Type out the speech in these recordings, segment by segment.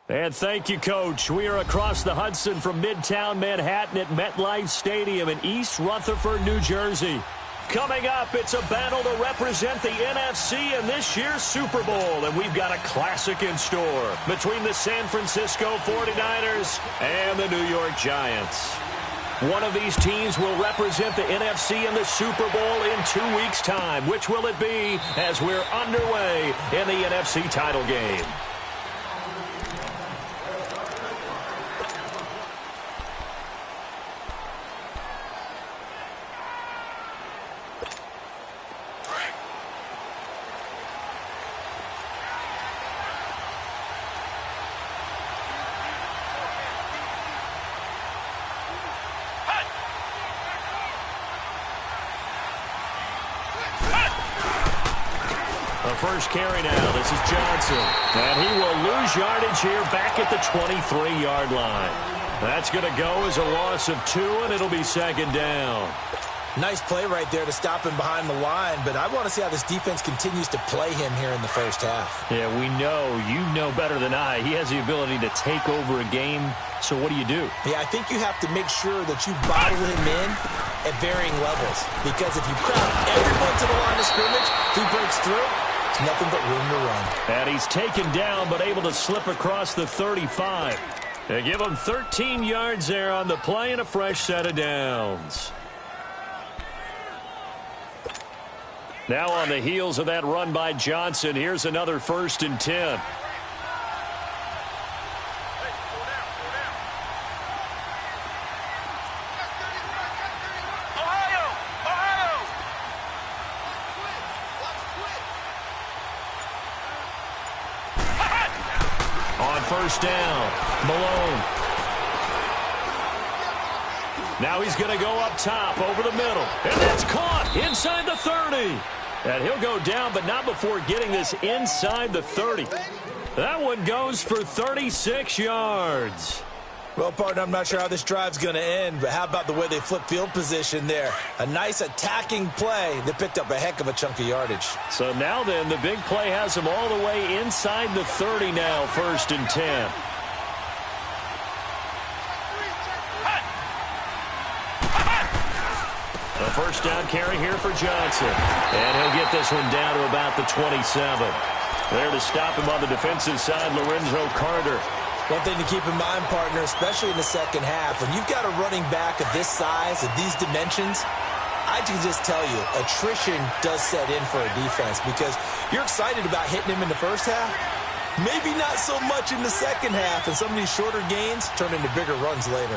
And thank you, Coach. We are across the Hudson from Midtown Manhattan at MetLife Stadium in East Rutherford, New Jersey. Coming up, it's a battle to represent the NFC in this year's Super Bowl, and we've got a classic in store between the San Francisco 49ers and the New York Giants. One of these teams will represent the NFC in the Super Bowl in 2 weeks' time. Which will it be as we're underway in the NFC title game? First carry now. This is Johnson. And he will lose yardage here back at the 23-yard line. That's going to go as a loss of 2, and it'll be second down. Nice play right there to stop him behind the line, but I want to see how this defense continues to play him here in the first half. Yeah, we know. You know better than I. He has the ability to take over a game, so what do you do? Yeah, I think you have to make sure that you bottle him in at varying levels, because if you crowd everyone to the line of scrimmage, if he breaks through, it's nothing but room to run. And he's taken down, but able to slip across the 35. They give him 13 yards there on the play and a fresh set of downs. Now on the heels of that run by Johnson, here's another 1st and 10. First down, Malone. Now he's going to go up top over the middle. And that's caught inside the 30. And he'll go down, but not before getting this inside the 30. That one goes for 36 yards. Well, partner, I'm not sure how this drive's going to end, but how about the way they flip field position there? A nice attacking play that picked up a heck of a chunk of yardage. So now then, the big play has him all the way inside the 30 now, 1st and 10. A first down carry here for Johnson. And he'll get this one down to about the 27. There to stop him on the defensive side, Lorenzo Carter. One thing to keep in mind, partner, especially in the second half, when you've got a running back of this size, of these dimensions, I can just tell you, attrition does set in for a defense because you're excited about hitting him in the first half. Maybe not so much in the second half, and some of these shorter gains turn into bigger runs later.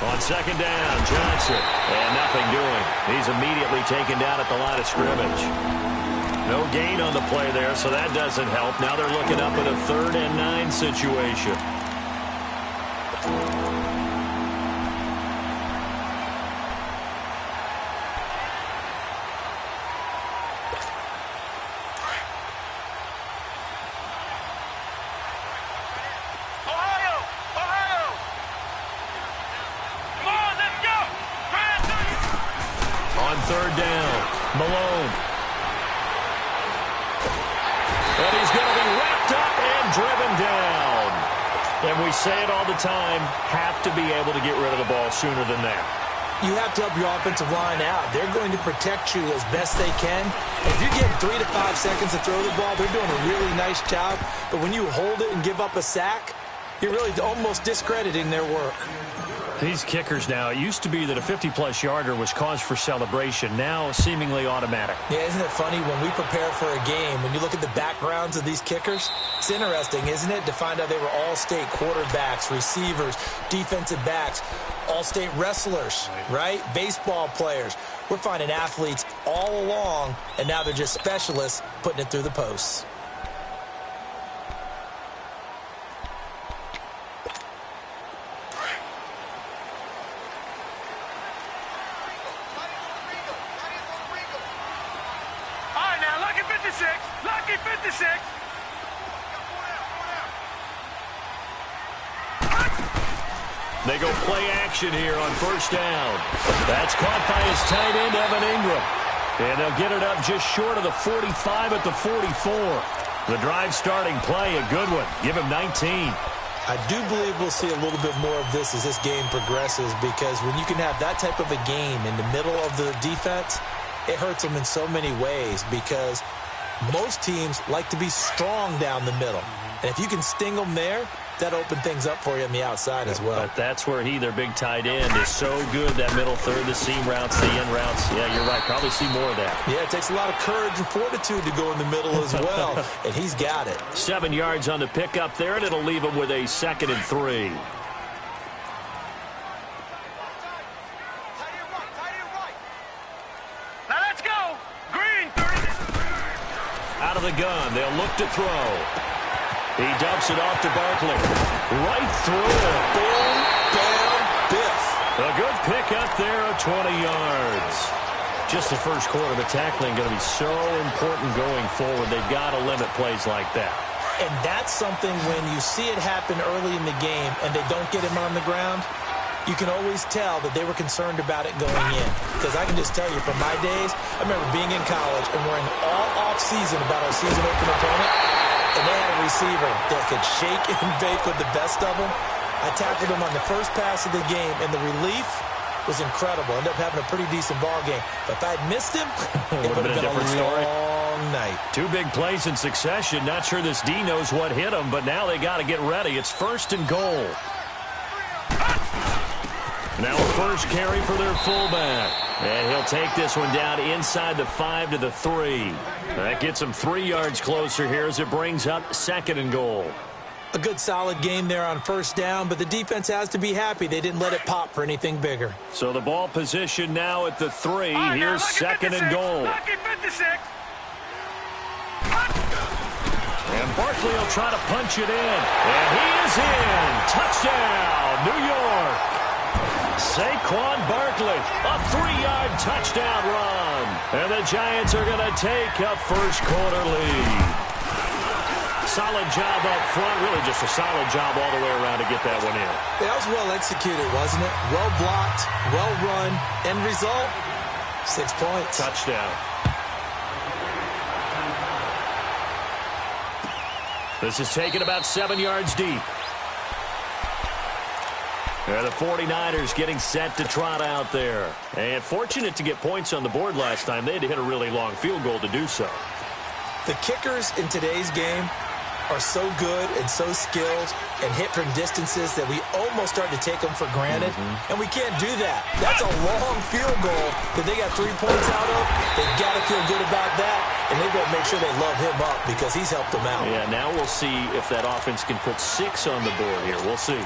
On second down, Johnson, and nothing doing. He's immediately taken down at the line of scrimmage. No gain on the play there, so that doesn't help. Now they're looking up at a 3rd and 9 situation. third down. Malone. And he's going to be wrapped up and driven down. And we say it all the time, have to be able to get rid of the ball sooner than that. You have to help your offensive line out. They're going to protect you as best they can. If you give 3 to 5 seconds to throw the ball, they're doing a really nice job. But when you hold it and give up a sack, you're really almost discrediting their work. These kickers now, it used to be that a 50-plus yarder was cause for celebration. Now seemingly automatic. Yeah, isn't it funny when we prepare for a game, when you look at the backgrounds of these kickers, it's interesting, isn't it, to find out they were all-state quarterbacks, receivers, defensive backs, all-state wrestlers, right? Baseball players. We're finding athletes all along, and now they're just specialists putting it through the posts. Lucky 56. They go play action here on first down. That's caught by his tight end, Evan Ingram. And they'll get it up just short of the 45 at the 44. The drive starting play, a good one. Give him 19. I do believe we'll see a little bit more of this as this game progresses, because when you can have that type of a game in the middle of the defense, it hurts them in so many ways, because most teams like to be strong down the middle. And if you can sting them there, that opens things up for you on the outside as well. But that's where their big tight end, is so good, that middle third, the seam routes, the end routes. Yeah, you're right. Probably see more of that. Yeah, it takes a lot of courage and fortitude to go in the middle as well, and he's got it. 7 yards on the pickup there, and it'll leave him with a 2nd and 3. Now let's go. Green, 30. Out of the gun, they'll look to throw. He dumps it off to Barkley. Right through it. Boom, bam, biff. A good pickup there of 20 yards. Just the first quarter, the tackling going to be so important going forward. They've got to limit plays like that. And that's something when you see it happen early in the game and they don't get him on the ground, you can always tell that they were concerned about it going in. Because I can just tell you from my days, I remember being in college and worrying all off-season about our season opener opponent. And they had a receiver that could shake and bake with the best of them. I tackled him on the first pass of the game, and the relief was incredible. Ended up having a pretty decent ball game. But if I had missed him, it would have been a different story. Long night. 2 big plays in succession. Not sure this D knows what hit him, but now they got to get ready. It's 1st and goal. Now a first carry for their fullback. And he'll take this one down inside the 5 to the 3. That gets him 3 yards closer here as it brings up 2nd and goal. A good solid game there on first down, but the defense has to be happy they didn't let it pop for anything bigger. So the ball position now at the 3. Here's 2nd and goal. Lucky 56. And Barkley will try to punch it in. And he is in. Touchdown, New York. Saquon Barkley, a 3-yard touchdown run. And the Giants are going to take a first quarter lead. Solid job up front, really just a solid job all the way around to get that one in. That was well executed, wasn't it? Well blocked, well run. End result, 6 points. Touchdown. This is taken about 7 yards deep. The 49ers getting set to trot out there. And fortunate to get points on the board last time. They had to hit a really long field goal to do so. The kickers in today's game are so good and so skilled and hit from distances that we almost start to take them for granted. And we can't do that. That's a long field goal that they got 3 points out of. They've got to feel good about that. And they've got to make sure they love him up because he's helped them out. Yeah, now we'll see if that offense can put 6 on the board here. We'll see.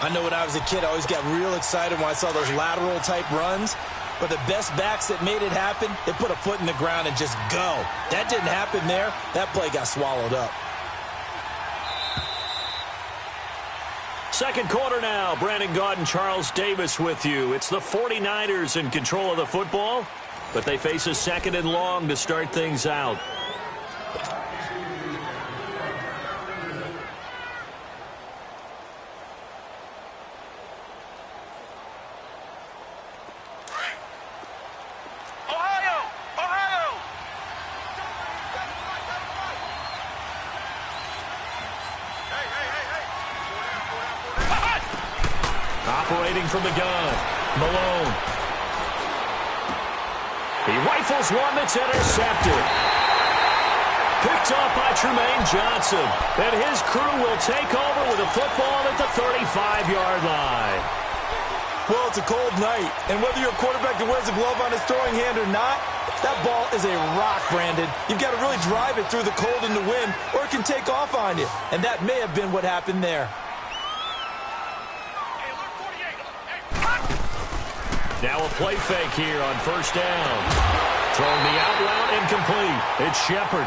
I know when I was a kid, I always got real excited when I saw those lateral-type runs. But the best backs that made it happen, they put a foot in the ground and just go. That didn't happen there. That play got swallowed up. Second quarter now. Brandon Gaudin and Charles Davis with you. It's the 49ers in control of the football, but they face a 2nd and long to start things out. waiting from the gun. Malone. He rifles one that's intercepted. Picked off by Trumaine Johnson. And his crew will take over with a football at the 35-yard line. Well, it's a cold night, and whether you're a quarterback that wears a glove on his throwing hand or not, that ball is a rock, Brandon. You've got to really drive it through the cold and the wind, or it can take off on you. And that may have been what happened there. Now a play fake here on first down. Throwing the out route incomplete. It's Shepard.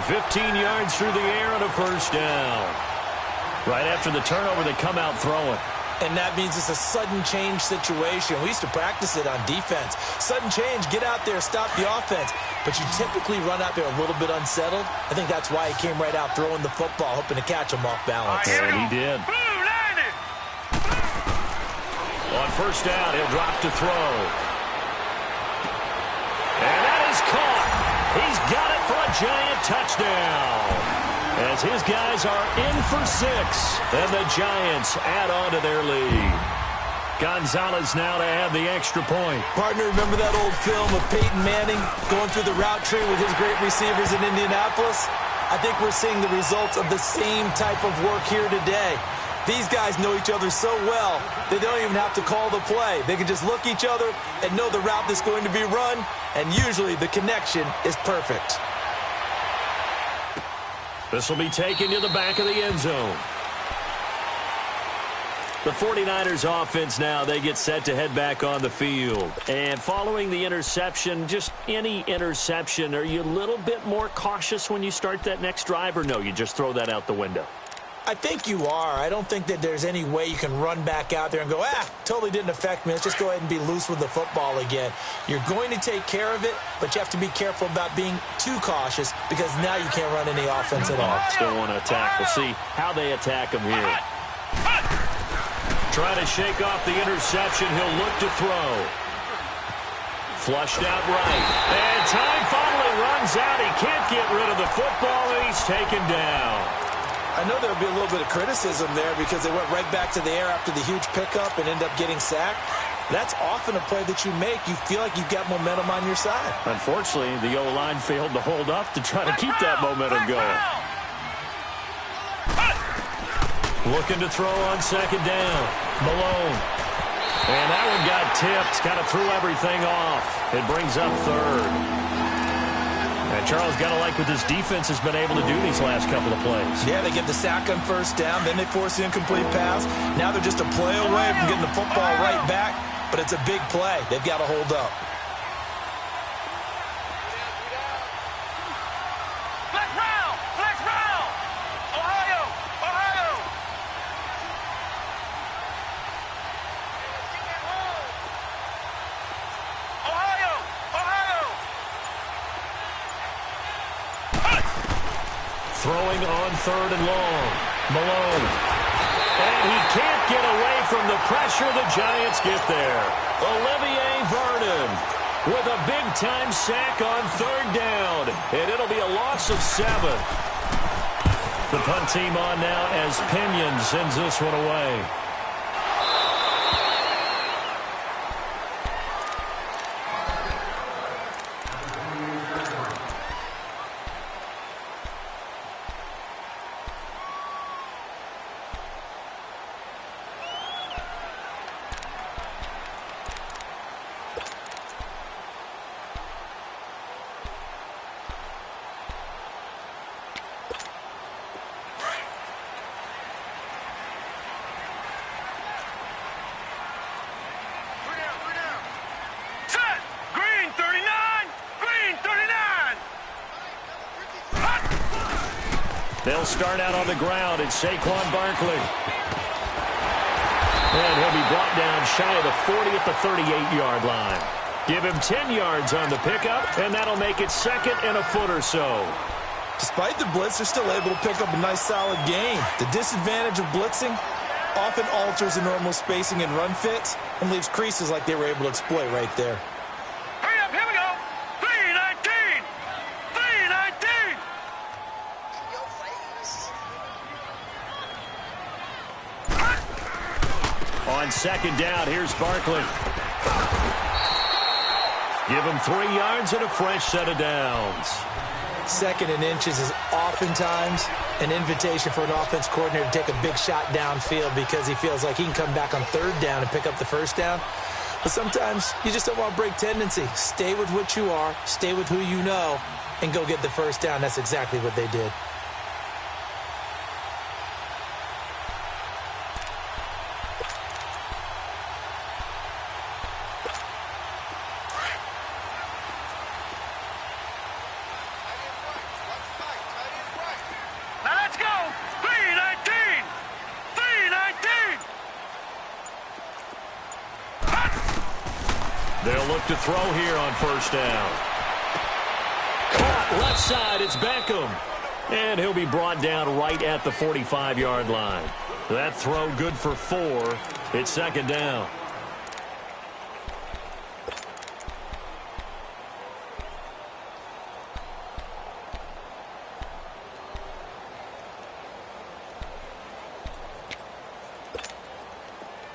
15 yards through the air on a first down. Right after the turnover, they come out throwing. And that means it's a sudden change situation. We used to practice it on defense. Sudden change, get out there, stop the offense. But you typically run out there a little bit unsettled. I think that's why he came right out throwing the football, hoping to catch him off balance. And he did. On first down, he'll drop to throw. And that is caught. He's got it for a giant touchdown. As his guys are in for 6, and the Giants add on to their lead. Gonzalez now to have the extra point. Partner, remember that old film of Peyton Manning going through the route tree with his great receivers in Indianapolis? I think we're seeing the results of the same type of work here today. These guys know each other so well, they don't even have to call the play. They can just look each other and know the route that's going to be run, and usually the connection is perfect. This will be taken to the back of the end zone. The 49ers offense now, they get set to head back on the field. And following the interception, just any interception, are you a little bit more cautious when you start that next drive, or no, you just throw that out the window? I think you are. I don't think that there's any way you can run back out there and go, totally didn't affect me. Let's just go ahead and be loose with the football again. You're going to take care of it, but you have to be careful about being too cautious because now you can't run any offense at all. Still want to attack. We'll see how they attack him here. Trying to shake off the interception. He'll look to throw. Flushed out right. And time finally runs out. He can't get rid of the football, and he's taken down. I know there'll be a little bit of criticism there because they went right back to the air after the huge pickup and end up getting sacked. That's often a play that you make. You feel like you've got momentum on your side. Unfortunately, the O-line failed to hold up to try to keep that momentum going. Looking to throw on second down. Malone. And that one got tipped. Kind of threw everything off. It brings up third. And Charles, got to like what this defense has been able to do these last couple of plays. Yeah, they get the sack on first down, then they force the incomplete pass. Now they're just a play away from getting the football right back, but it's a big play. They've got to hold up. Flex round. Ohio. Throwing on third and long. Malone. And he can't get away from the pressure. The Giants get there. Olivier Vernon with a big-time sack on third down. And it'll be a loss of 7. The punt team on now as Pinion sends this one away. They'll start out on the ground. It's Saquon Barkley. And he'll be brought down shy of the 40 at the 38-yard line. Give him 10 yards on the pickup, and that'll make it second and a foot or so. Despite the blitz, they're still able to pick up a nice, solid gain. The disadvantage of blitzing often alters the normal spacing and run fits and leaves creases like they were able to exploit right there. Hurry up, here we go. 319. 319. On second down. Here's Barkley. Give him 3 yards and a fresh set of downs. Second and inches is oftentimes an invitation for an offense coordinator to take a big shot downfield because he feels like he can come back on third down and pick up the first down. But sometimes you just don't want to break tendency. Stay with what you are, stay with who you know, and go get the first down. That's exactly what they did. Now let's go. 319. 319. They'll look to throw here on first down. Caught left side, it's Beckham. And he'll be brought down right at the 45-yard line. That throw good for 4. It's second down.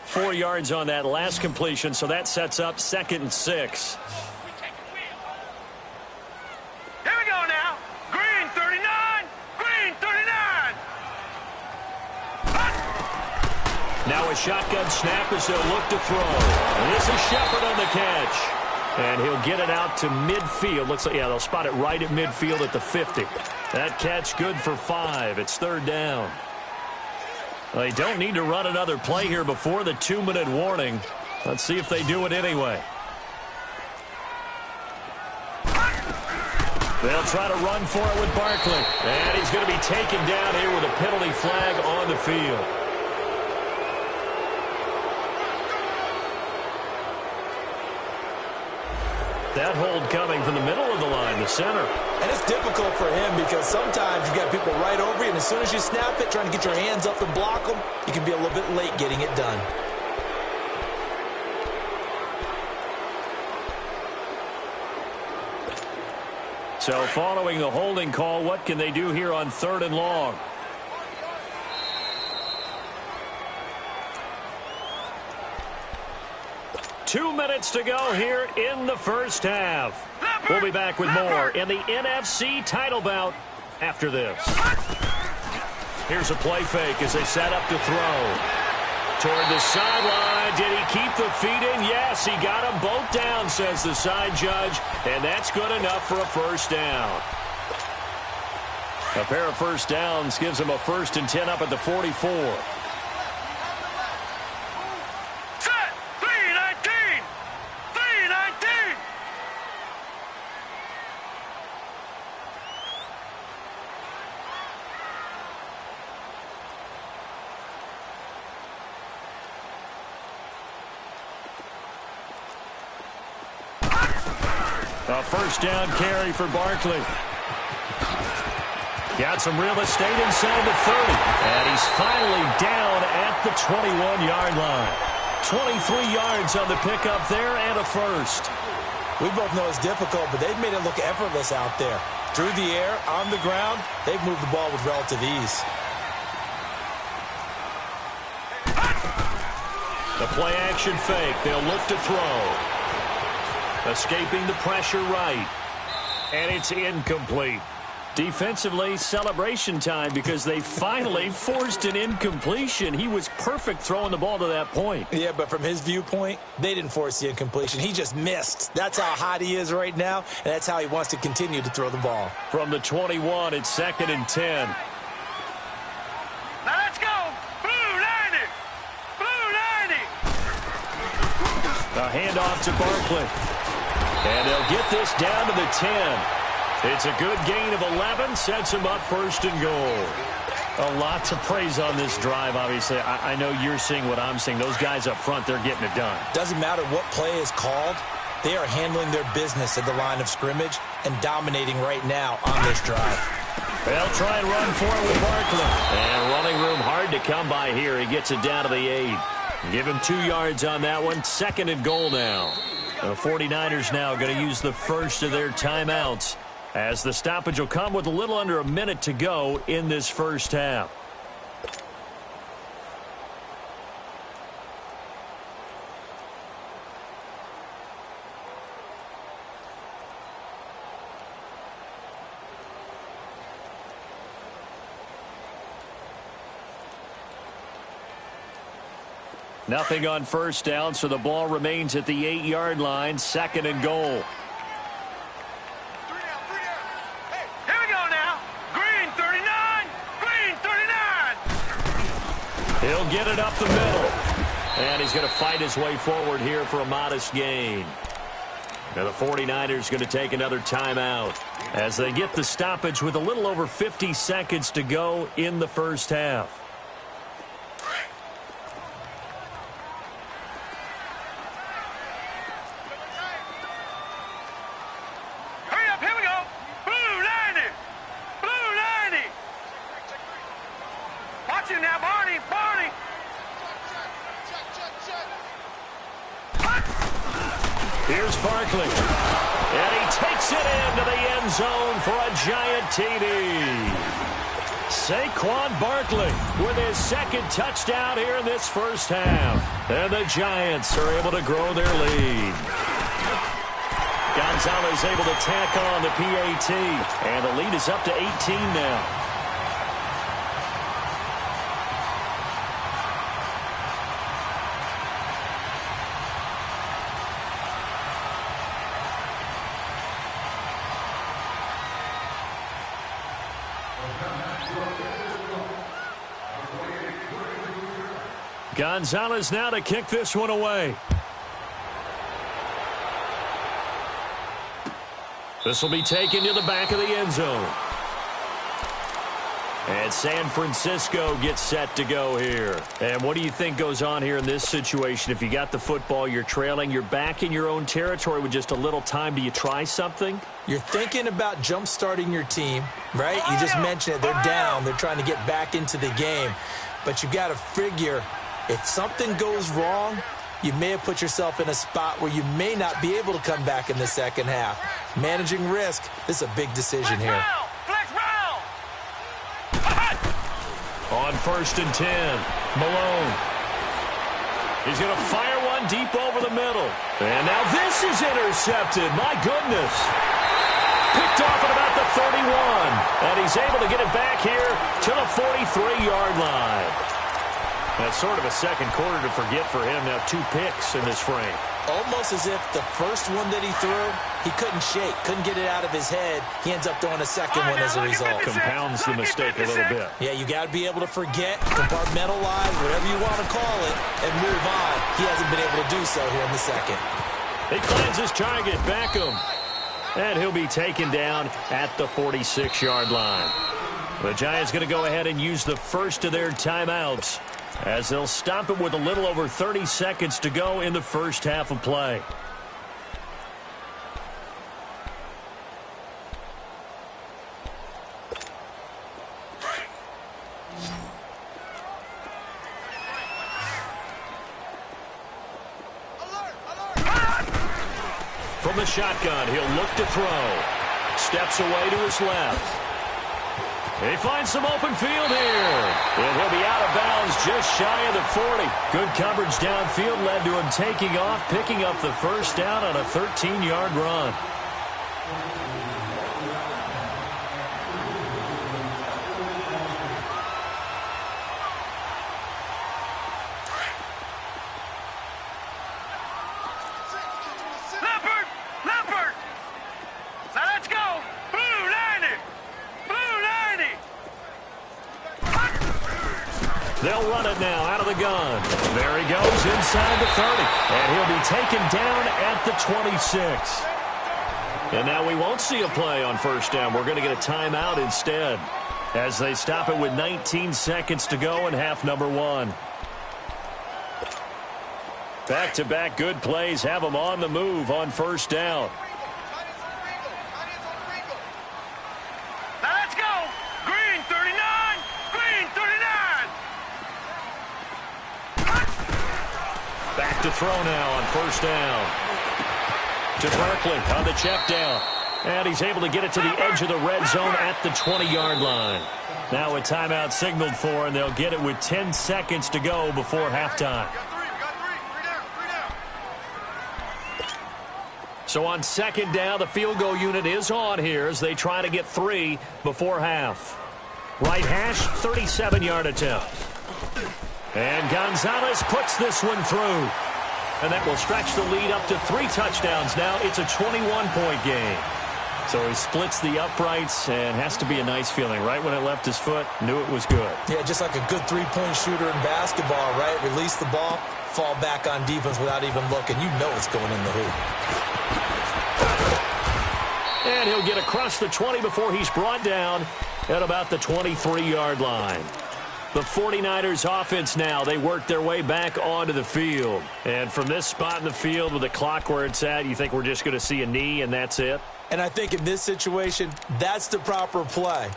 Four yards on that last completion, so that sets up 2nd and 6. Here we go now. Green 39. Green 39. Now a shotgun snap as they'll look to throw. And this is Shepard on the catch. And he'll get it out to midfield. Looks like, yeah, they'll spot it right at midfield at the 50. That catch good for 5. It's third down. They don't need to run another play here before the 2-minute warning. Let's see if they do it anyway. They'll try to run for it with Barkley. And he's going to be taken down here with a penalty flag on the field. That hold coming from the middle of the line, the center. And it's difficult for him because sometimes you've got people right over you, and as soon as you snap it, trying to get your hands up and block them, you can be a little bit late getting it done. So following the holding call, what can they do here on 3rd and long? Two minutes to go here in the first half. We'll be back with more in the NFC title bout after this. Here's a play fake as they set up to throw. Toward the sideline. Did he keep the feet in? Yes, he got them both down, says the side judge. And that's good enough for a first down. A pair of first downs gives them a 1st and 10 up at the 44. A first down carry for Barkley. Got some real estate inside the 30. And he's finally down at the 21-yard line. 23 yards on the pickup there and a first. We both know it's difficult, but they've made it look effortless out there. Through the air, on the ground, they've moved the ball with relative ease. The play action fake. They'll look to throw. Escaping the pressure right. And it's incomplete. Defensively, celebration time because they finally forced an incompletion. He was perfect throwing the ball to that point. Yeah, but from his viewpoint, they didn't force the incompletion. He just missed. That's how hot he is right now, and that's how he wants to continue to throw the ball. From the 21, it's 2nd and 10. Now let's go. Blue 90. Blue 90. A handoff to Barkley. And they'll get this down to the 10. It's a good gain of 11, sets him up 1st and goal. A lot to praise on this drive, obviously. I know you're seeing what I'm seeing. Those guys up front, they're getting it done. Doesn't matter what play is called. They are handling their business at the line of scrimmage and dominating right now on this drive. They'll try and run for it with Barkley. And running room hard to come by here. He gets it down to the 8. Give him 2 yards on that one. 2nd and goal now. The 49ers now going to use the first of their timeouts as the stoppage will come with a little under a minute to go in this first half. Nothing on first down, so the ball remains at the 8-yard line, 2nd and goal. Here we go now. Green 39. Green 39. He'll get it up the middle. And he's going to fight his way forward here for a modest gain. Now the 49ers going to take another timeout as they get the stoppage with a little over 50 seconds to go in the first half. Hurry up, here we go. Blue 90. Blue 90. Watch it now, Barney. Barney. Here's Barkley. And he takes it into the end zone for a giant TD. Saquon Barkley with his 2nd touchdown here in this first half. And the Giants are able to grow their lead. Gonzalez able to tack on the PAT. And the lead is up to 18 now. Gonzalez now to kick this one away. This will be taken to the back of the end zone. And San Francisco gets set to go here. And what do you think goes on here in this situation? If you got the football, you're trailing, you're back in your own territory with just a little time. Do you try something? You're thinking about jump-starting your team, right? You just mentioned it. They're down. They're trying to get back into the game. But you've got to figure, if something goes wrong, you may have put yourself in a spot where you may not be able to come back in the second half. Managing risk, this is a big decision here. Flex round. On 1st and 10, Malone. He's going to fire one deep over the middle. And now this is intercepted. My goodness. Picked off at about the 31. And he's able to get it back here to the 43-yard line. That's sort of a second quarter to forget for him. Now 2 picks in this frame. Almost as if the first one that he threw, he couldn't shake, couldn't get it out of his head. He ends up throwing a second one as a result. Compounds the mistake a little bit. Yeah, you got to be able to forget, compartmentalize, whatever you want to call it, and move on. He hasn't been able to do so here in the second. He finds his target, Beckham. And he'll be taken down at the 46-yard line. The Giants going to go ahead and use the first of their timeouts, as they'll stop it with a little over 30 seconds to go in the first half of play. From the shotgun, he'll look to throw. Steps away to his left. He finds some open field here. And he'll be out of bounds just shy of the 40. Good coverage downfield led to him taking off, picking up the first down on a 13-yard run. Leopard. Now let's go. Blue 90. They'll run it now out of the gun. There he goes inside the 30. And he'll be taken down at the 26. And now we won't see a play on first down. We're going to get a timeout instead, as they stop it with 19 seconds to go in half number 1. Back-to-back good plays have them on the move on first down. Now let's go. Green 39. Green 39. Back to throw now on first down. To Barkley on the check down. And he's able to get it to the edge of the red zone at the 20-yard line. Now a timeout signaled for, and they'll get it with 10 seconds to go before halftime. So on second down, the field goal unit is on here as they try to get 3 before half. Right hash, 37-yard attempt. And Gonzalez puts this one through. And that will stretch the lead up to 3 touchdowns now. It's a 21-point game. So he splits the uprights, and has to be a nice feeling. Right when it left his foot, knew it was good. Yeah, just like a good three-point shooter in basketball, right? Release the ball, fall back on defense without even looking. You know it's going in the hoop. And he'll get across the 20 before he's brought down at about the 23-yard line. The 49ers offense now, they work their way back onto the field. And from this spot in the field with the clock where it's at, you think we're just going to see a knee and that's it? And I think in this situation, that's the proper play.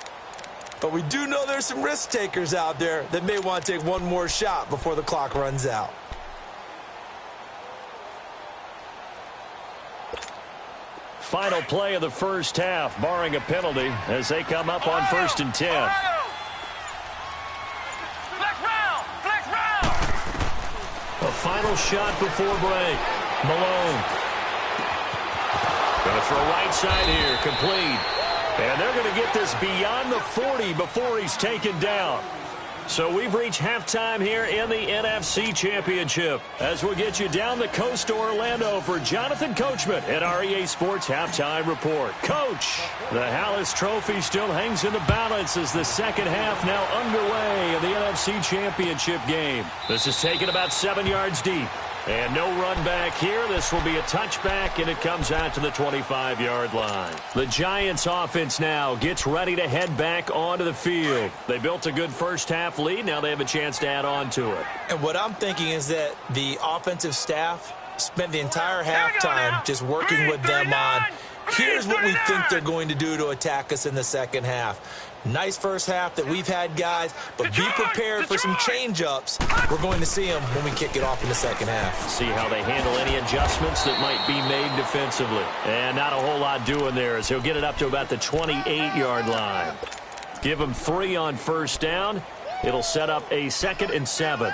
But we do know there's some risk takers out there that may want to take one more shot before the clock runs out. Final play of the first half, barring a penalty, as they come up on 1st and 10. A final shot before break. Malone. Going to throw right side here, complete. And they're going to get this beyond the 40 before he's taken down. So we've reached halftime here in the NFC Championship. As we'll get you down the coast to Orlando for Jonathan Coachman at REA Sports Halftime Report. Coach, the Hallis Trophy still hangs in the balance as the second half now underway in the NFC Championship game. This is taken about 7 yards deep. And no run back here. This will be a touchback, and it comes out to the 25-yard line. The Giants offense now gets ready to head back onto the field. They built a good first-half lead. Now they have a chance to add on to it. And what I'm thinking is that the offensive staff spent the entire halftime just working with them on, here's what we think they're going to do to attack us in the second half. Nice first half that we've had, guys, but be prepared for some change-ups. We're going to see them when we kick it off in the second half. See how they handle any adjustments that might be made defensively. And not a whole lot doing there as he'll get it up to about the 28-yard line. Give him 3 on first down. It'll set up a 2nd and 7.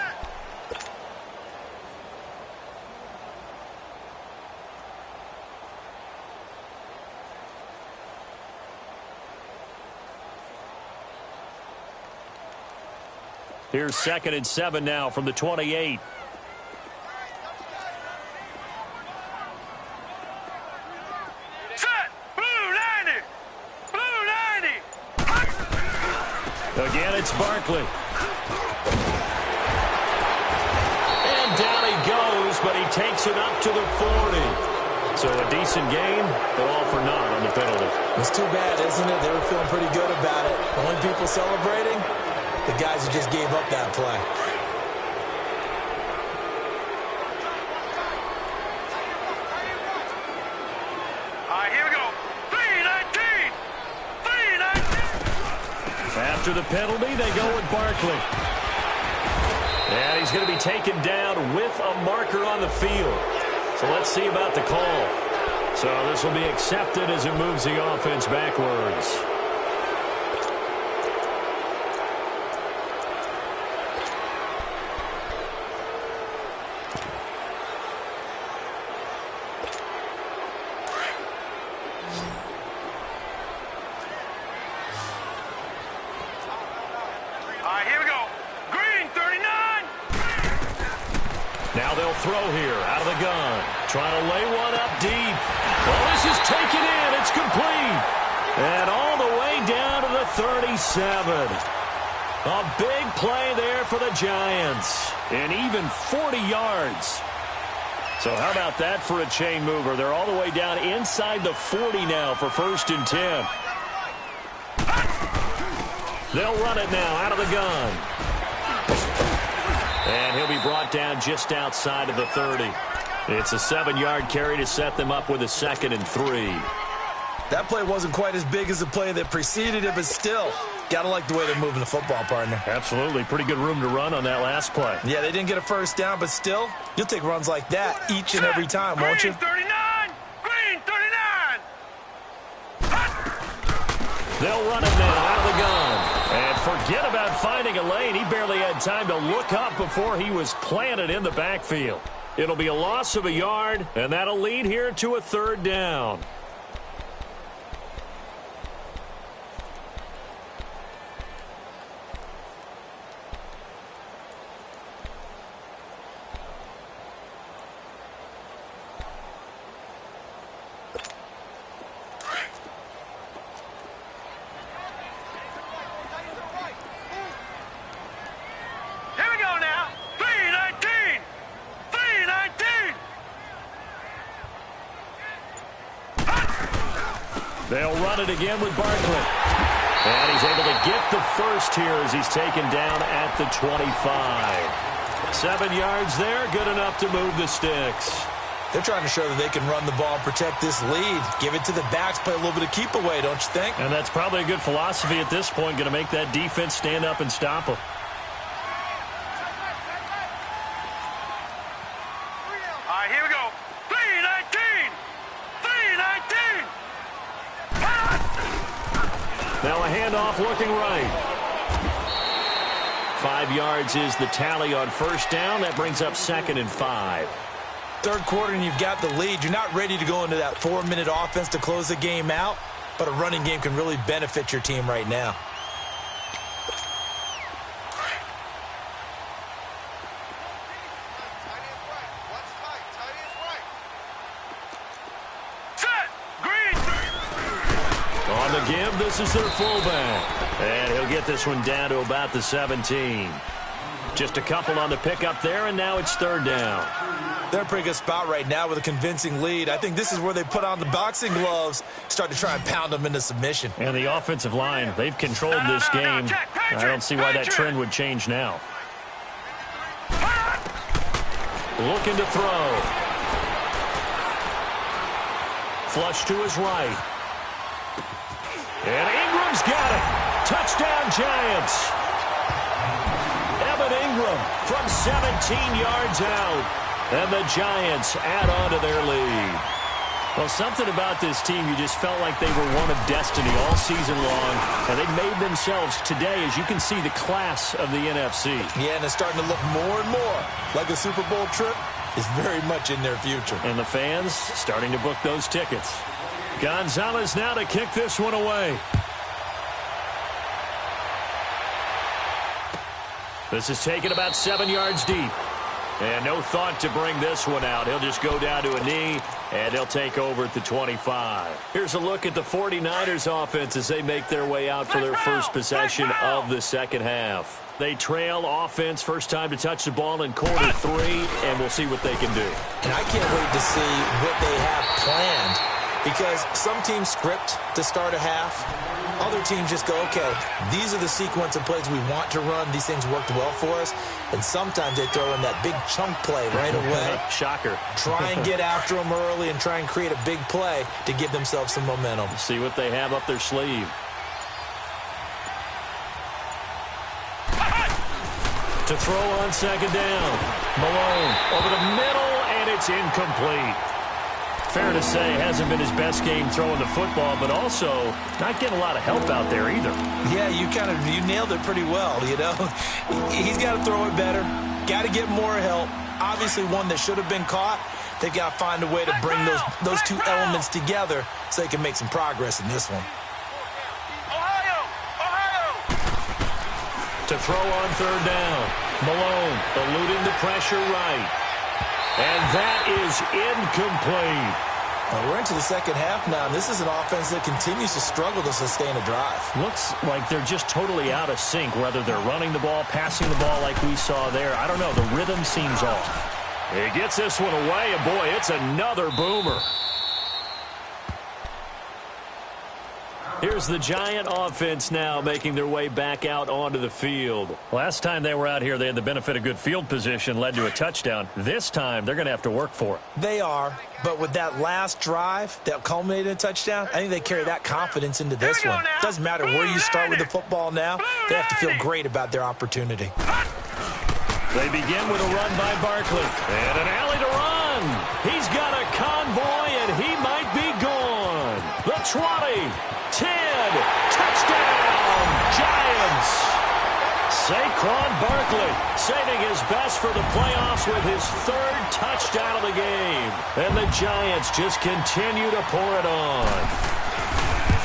Here's 2nd and 7 now from the 28. Set! Blue 90! Blue 90! Again, it's Barkley. And down he goes, but he takes it up to the 40. So a decent game, but all for naught on the penalty. It's too bad, isn't it? They were feeling pretty good about it. The only people celebrating, the guys who just gave up that play. All right, here we go. 3-19! 3-19! After the penalty, they go with Barkley. And he's going to be taken down with a marker on the field. So let's see about the call. So this will be accepted as it moves the offense backwards. Throw here out of the gun. Trying to lay one up deep. Well, this is taken in. It's complete. And all the way down to the 37. A big play there for the Giants. And even 40 yards. So how about that for a chain mover? They're all the way down inside the 40 now for 1st and 10. They'll run it now out of the gun. And he'll be brought down just outside of the 30. It's a 7-yard carry to set them up with a 2nd and 3. That play wasn't quite as big as the play that preceded it, but still, got to like the way they're moving the football, partner. Absolutely. Pretty good room to run on that last play. Yeah, they didn't get a first down, but still, you'll take runs like that each and every time, won't you? Green 39! Green 39! They'll run it now out of the gun. And forget about finding a lane. He barely had time to look up before he was planted in the backfield. It'll be a loss of a yard, and that'll lead here to a 3rd down. run it again with Barkley. And he's able to get the first here as he's taken down at the 25. 7 yards there, good enough to move the sticks. They're trying to show that they can run the ball and protect this lead. Give it to the backs, play a little bit of keep away, don't you think? And that's probably a good philosophy at this point, going to make that defense stand up and stop them. All right, here we go. 3-19. 3-19. Now a handoff looking right. 5 yards is the tally on first down. That brings up 2nd and 5. Third quarter and you've got the lead. You're not ready to go into that 4-minute offense to close the game out, but a running game can really benefit your team right now. Set. Green. On the give, this is their fullback. And he'll get this one down to about the 17. Just a couple on the pickup there, and now it's 3rd down. They're in a pretty good spot right now with a convincing lead. I think this is where they put on the boxing gloves, start to try and pound them into submission. And the offensive line, they've controlled this game. I don't see why that trend would change now. Looking to throw. Flush to his right. And Ingram's got it. Touchdown, Giants. Evan Ingram from 17 yards out. And the Giants add on to their lead. Well, something about this team, you just felt like they were one of destiny all season long. And they made themselves today, as you can see, the class of the NFC. Yeah, and it's starting to look more and more like a Super Bowl trip is very much in their future. And the fans starting to book those tickets. Gonzalez now to kick this one away. This is taken about 7 yards deep. And no thought to bring this one out. He'll just go down to a knee, and they'll take over at the 25. Here's a look at the 49ers offense as they make their way out for their first possession of the second half. They trail offense, first time to touch the ball in quarter 3, and we'll see what they can do. And I can't wait to see what they have planned, because some teams script to start a half. Other teams just go, okay, these are the sequence of plays we want to run. These things worked well for us. And sometimes they throw in that big chunk play right away. Shocker. Try and get after them early and try and create a big play to give themselves some momentum. See what they have up their sleeve. To throw on second down. Malone over the middle, and it's incomplete. Fair to say, hasn't been his best game throwing the football, but also not getting a lot of help out there either. Yeah, you nailed it pretty well, you know. He's got to throw it better. Got to get more help. Obviously one that should have been caught. They've got to find a way to bring those two elements together so they can make some progress in this one. Ohio. To throw on third down. Malone eluding the pressure right. And that is incomplete. Well, we're into the second half now, and this is an offense that continues to struggle to sustain a drive. Looks like they're just totally out of sync, whether they're running the ball, passing the ball like we saw there. I don't know. The rhythm seems off. He gets this one away, and boy, it's another boomer. Here's the Giant offense now making their way back out onto the field. Last time they were out here, they had the benefit of good field position, led to a touchdown. This time, they're going to have to work for it. They are, but with that last drive that culminated in a touchdown, I think they carry that confidence into this one. Doesn't matter where you start with the football now, they have to feel great about their opportunity. They begin with a run by Barkley. And an alley to run. He's got a convoy, and he might be gone. The 20. 10, touchdown, Giants. Saquon Barkley saving his best for the playoffs with his third touchdown of the game. And the Giants just continue to pour it on.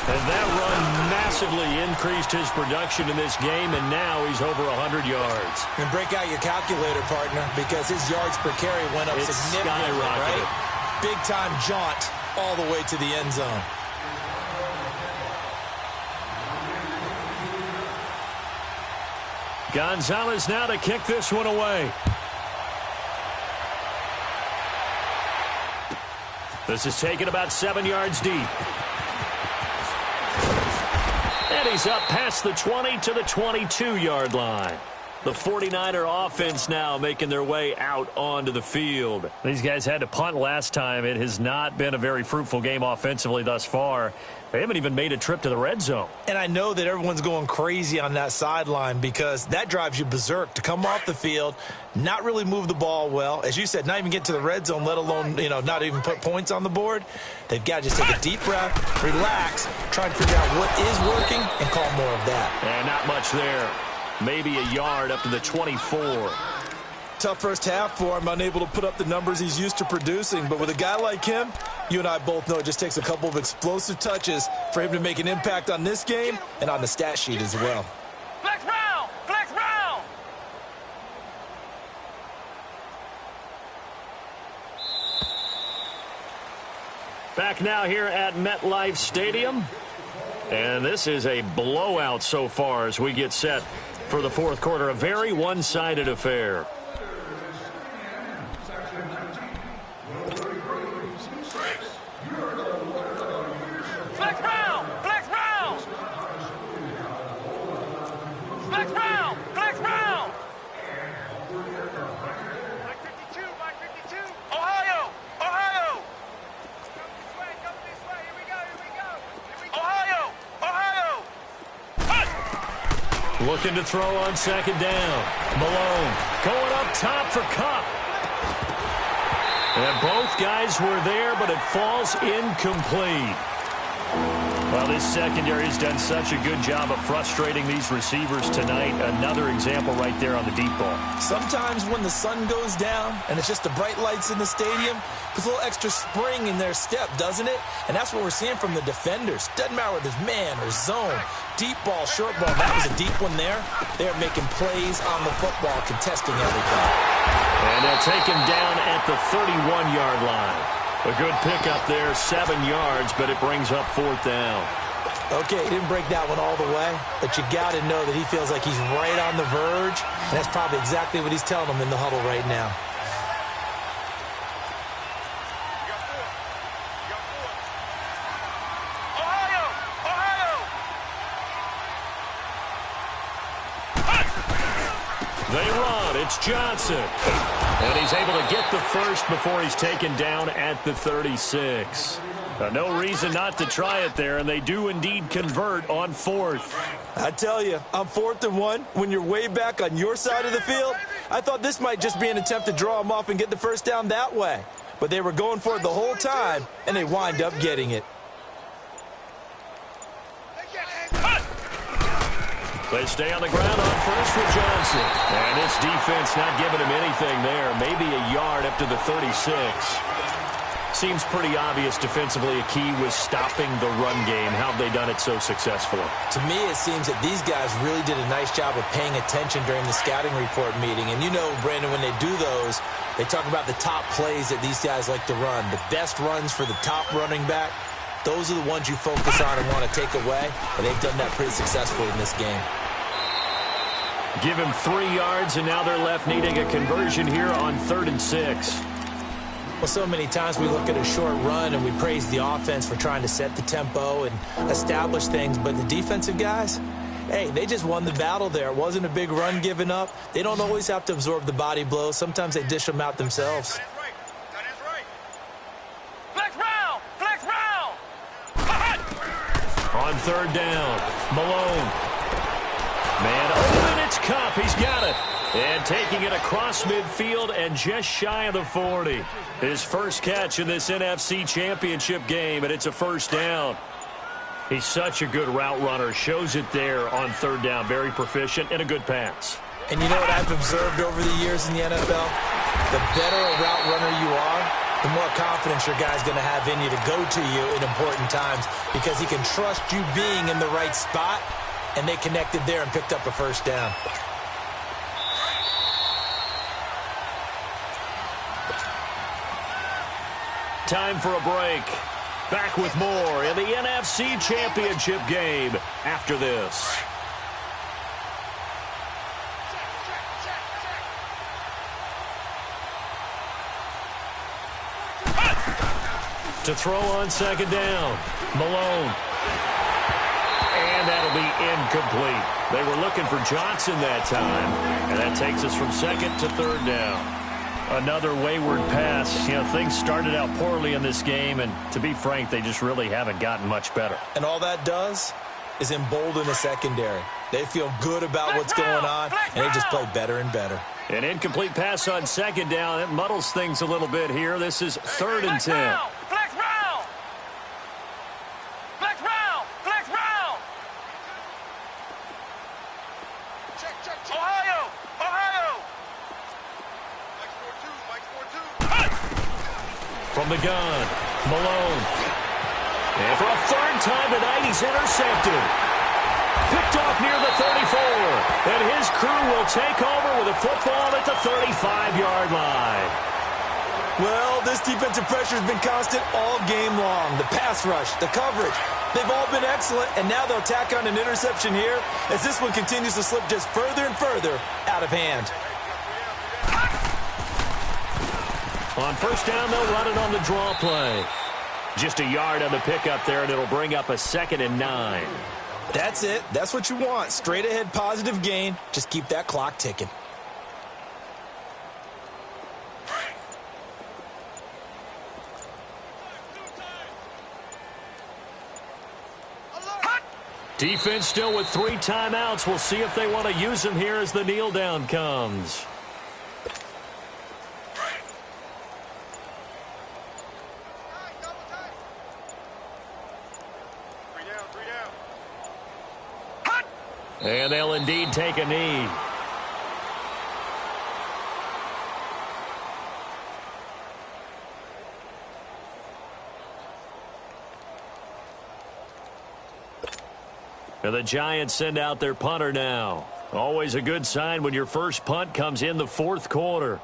And that run massively increased his production in this game, and now he's over 100 yards. And break out your calculator, partner, because his yards per carry went up significantly, right? Big-time jaunt all the way to the end zone. Gonzalez now to kick this one away. This is taken about 7 yards deep. And he's up past the 20 to the 22-yard line. The 49er offense now making their way out onto the field. These guys had to punt last time. It has not been a very fruitful game offensively thus far. They haven't even made a trip to the red zone. And I know that everyone's going crazy on that sideline because that drives you berserk to come off the field, not really move the ball well. As you said, not even get to the red zone, let alone, not even put points on the board. They've got to just take a deep breath, relax, try to figure out what is working, and call more of that. And not much there. Maybe a yard up to the 24. Tough first half for him, unable to put up the numbers he's used to producing. But with a guy like him, you and I both know it just takes a couple of explosive touches for him to make an impact on this game and on the stat sheet as well. Flex round! Flex round! Back now here at MetLife Stadium. And this is a blowout so far as we get set for the fourth quarter. A very one-sided affair. Flex round! Flex round! Flex round! Flex round! Mike 52, Mike 52. Ohio! Ohio! Come this way, here we go, here we go. Ohio! Ohio! Hut! Looking to throw on second down. Malone going up top for Kupp. And both guys were there, but it falls incomplete. Well, this secondary has done such a good job of frustrating these receivers tonight. Another example right there on the deep ball. Sometimes when the sun goes down and it's just the bright lights in the stadium, puts a little extra spring in their step, doesn't it? And that's what we're seeing from the defenders. Doesn't matter whether it's man or zone, deep ball, short ball. That was a deep one there. They're making plays on the football, contesting everything. And they'll take him down at the 31-yard line. A good pickup there, 7 yards, but it brings up fourth down. Okay, he didn't break that one all the way, but you got to know that he feels like he's right on the verge, and that's probably exactly what he's telling them in the huddle right now. Ohio! Ohio! They run. It's Johnson. And he's able to get the first before he's taken down at the 36. No reason not to try it there, and they do indeed convert on fourth. I tell you, on 4th and 1, when you're way back on your side of the field, I thought this might just be an attempt to draw them off and get the first down that way. But they were going for it the whole time, and they wind up getting it. They stay on the ground on first with Johnson. And this defense not giving him anything there. Maybe a yard up to the 36. Seems pretty obvious defensively a key was stopping the run game. How have they done it so successfully? To me, it seems that these guys really did a nice job of paying attention during the scouting report meeting. And you know, Brandon, when they do those, they talk about the top plays that these guys like to run. The best runs for the top running back. Those are the ones you focus on and want to take away, and they've done that pretty successfully in this game. Give him 3 yards, and now they're left needing a conversion here on 3rd and 6. Well, so many times we look at a short run and we praise the offense for trying to set the tempo and establish things, but the defensive guys, hey, they just won the battle there. It wasn't a big run given up. They don't always have to absorb the body blows. Sometimes they dish them out themselves. On 3rd down, Malone. Man open, it's Kupp. He's got it. And taking it across midfield and just shy of the 40. His first catch in this NFC Championship game, and it's a first down. He's such a good route runner. Shows it there on 3rd down. Very proficient and a good pass. And you know what I've observed over the years in the NFL? The better a route runner you are, the more confidence your guy's going to have in you to go to you in important times because he can trust you being in the right spot, and they connected there and picked up a first down. Time for a break. Back with more in the NFC Championship game after this. To throw on 2nd down, Malone. And that'll be incomplete. They were looking for Johnson that time, and that takes us from second to third down. Another wayward pass. You know, things started out poorly in this game, and to be frank, they just really haven't gotten much better. And all that does is embolden the secondary. They feel good about what's going on, and they just play better and better. An incomplete pass on second down. It muddles things a little bit here. This is 3rd and 10. Flex round! Flex round! Flex round! Check. Ohio! Ohio! Mike's 4-2. From the gun, Malone. And for a third time tonight, he's intercepted. Picked off near the 34. And his crew will take over with a football at the 35-yard line. Well, this defensive pressure has been constant all game long. The pass rush, the coverage, they've all been excellent, and now they'll tack on an interception here as this one continues to slip just further and further out of hand. On first down, they'll run it on the draw play. Just a yard on the pickup there, and it'll bring up a 2nd and 9. That's it. That's what you want. Straight ahead positive gain. Just keep that clock ticking. Defense still with 3 timeouts. We'll see if they want to use them here as the kneel down comes. And they'll indeed take a knee. And the Giants send out their punter now. Always a good sign when your first punt comes in the 4th quarter.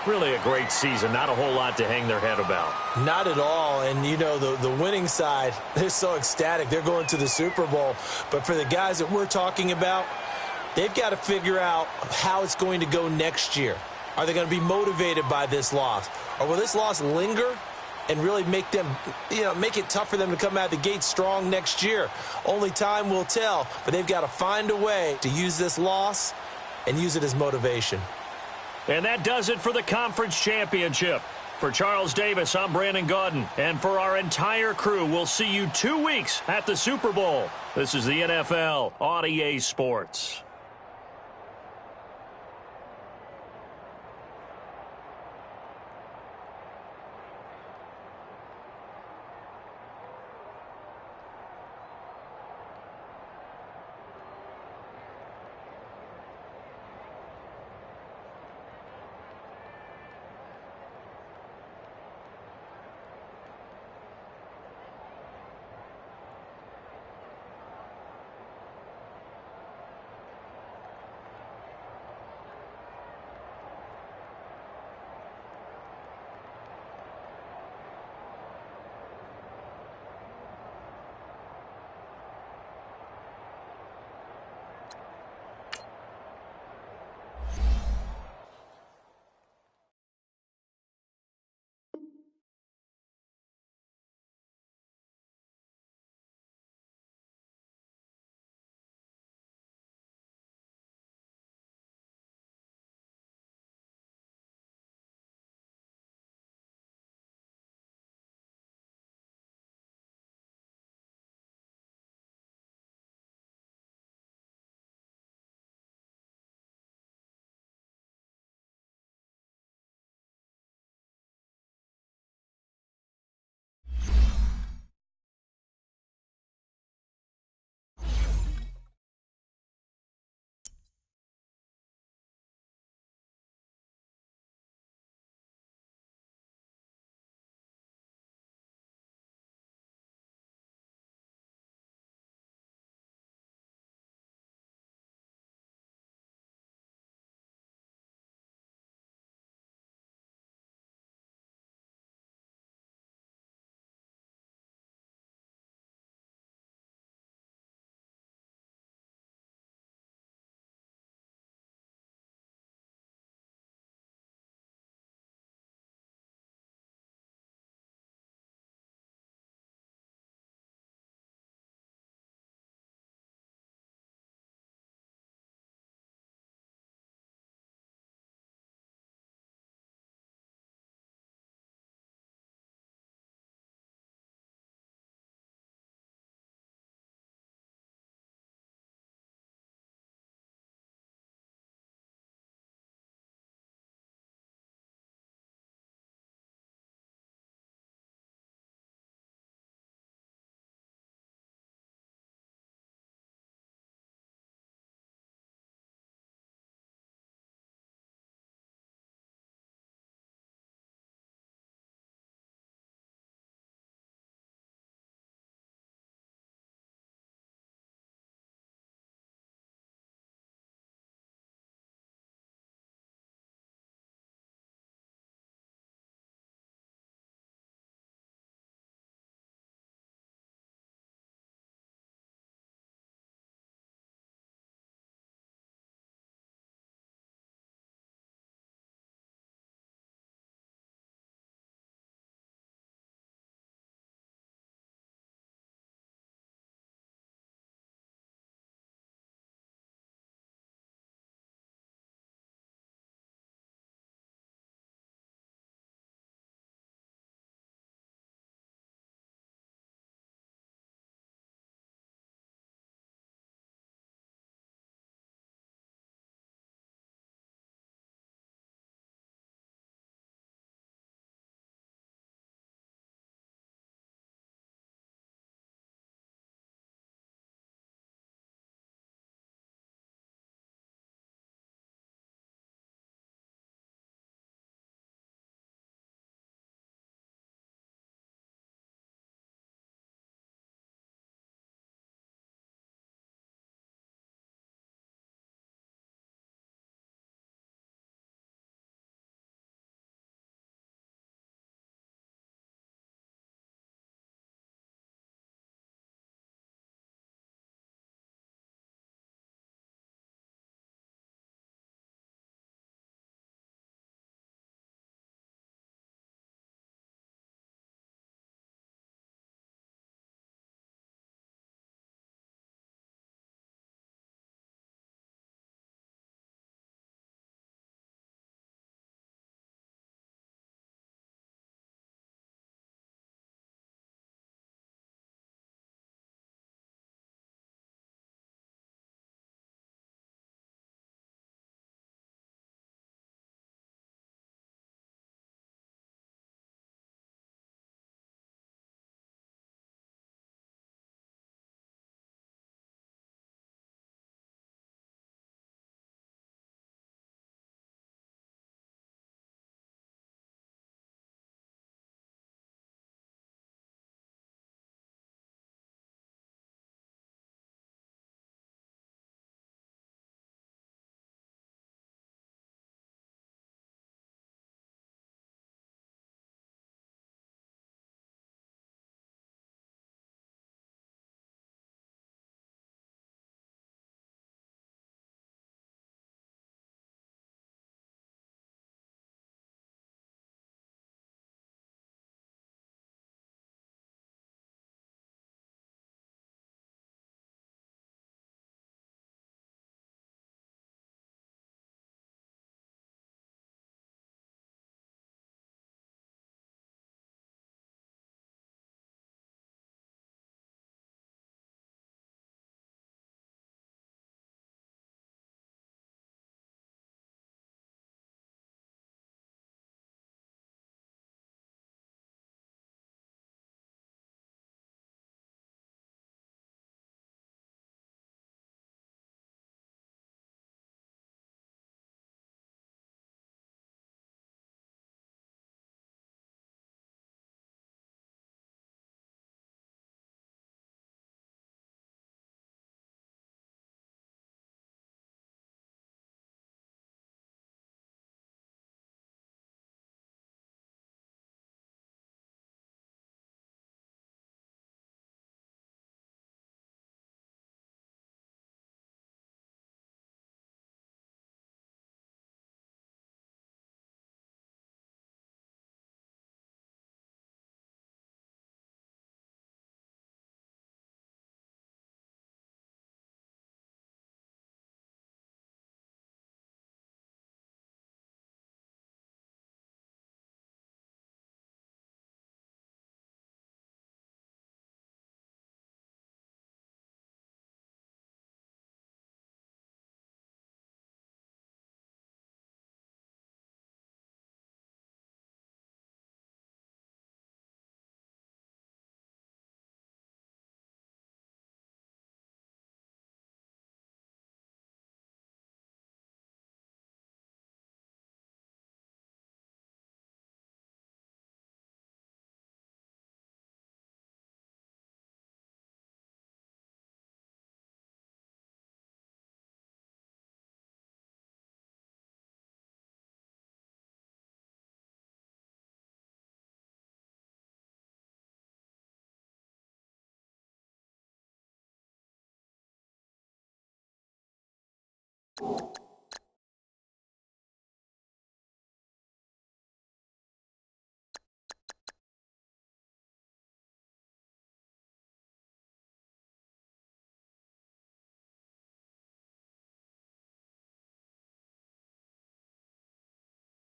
Really a great season. Not a whole lot to hang their head about. Not at all. And, you know, the winning side, they're so ecstatic. They're going to the Super Bowl. But for the guys that we're talking about, they've got to figure out how it's going to go next year. Are they going to be motivated by this loss? Or will this loss linger and really make them, make it tough for them to come out of the gate strong next year? Only time will tell. But they've got to find a way to use this loss and use it as motivation. And that does it for the conference championship. For Charles Davis, I'm Brandon Gaudin. And for our entire crew, we'll see you 2 weeks at the Super Bowl. This is the NFL on EA Sports.